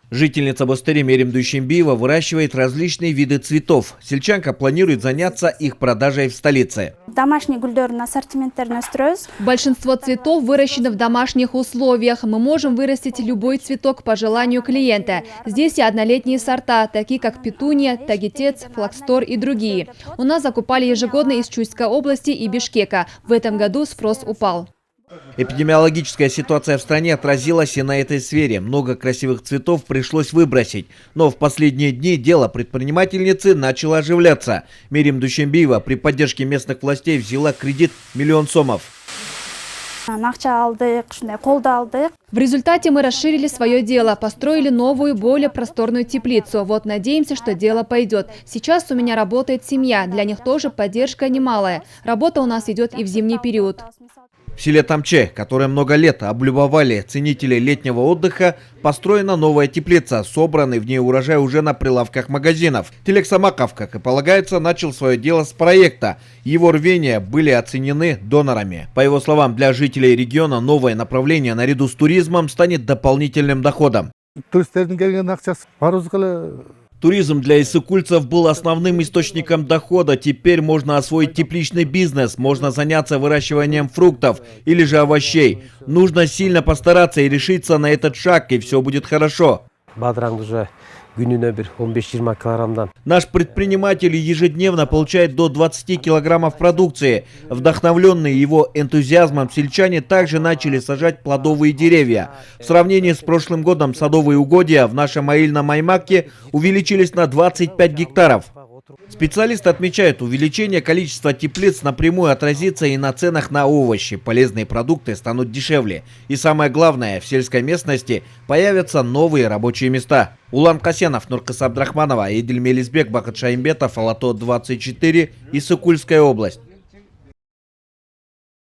Жительница Бостыри Мерим Дүйшенбиева выращивает различные виды цветов. Сельчанка планирует заняться их продажей в столице. Большинство цветов выращено в домашних условиях. Мы можем вырастить любой цветок по желанию клиента. Здесь и однолетние сорта, такие как петуния, тагетец, флакстор и другие. У нас закупали ежегодно из Чуйской области и Бишкека. В этом году спрос упал. Эпидемиологическая ситуация в стране отразилась и на этой сфере. Много красивых цветов пришлось выбросить. Но в последние дни дело предпринимательницы начало оживляться. Мерим Дүйшенбиева при поддержке местных властей взяла кредит 1 000 000 сомов. В результате мы расширили свое дело, построили новую, более просторную теплицу. Вот надеемся, что дело пойдет. Сейчас у меня работает семья, для них тоже поддержка немалая. Работа у нас идет и в зимний период. В селе Тамче, которое много лет облюбовали ценители летнего отдыха, построена новая теплица. Собранный в ней урожай уже на прилавках магазинов. Телек Самаков, как и полагается, начал свое дело с проекта. Его рвения были оценены донорами. По его словам, для жителей региона новое направление наряду с туризмом станет дополнительным доходом. Туризм для иссыкульцев был основным источником дохода. Теперь можно освоить тепличный бизнес, можно заняться выращиванием фруктов или же овощей. Нужно сильно постараться и решиться на этот шаг, и все будет хорошо. Наш предприниматель ежедневно получает до 20 килограммов продукции. Вдохновленные его энтузиазмом, сельчане также начали сажать плодовые деревья. В сравнении с прошлым годом садовые угодья в нашем аильном Аймаке увеличились на 25 гектаров. Специалисты отмечают, увеличение количества теплиц напрямую отразится и на ценах на овощи. Полезные продукты станут дешевле. И самое главное, в сельской местности появятся новые рабочие места. Улан Касенов, Нуркас Абдрахманова, Эдиль Мелизбек, Бахат Шаимбетов, Алато 24, Иссыкульская область.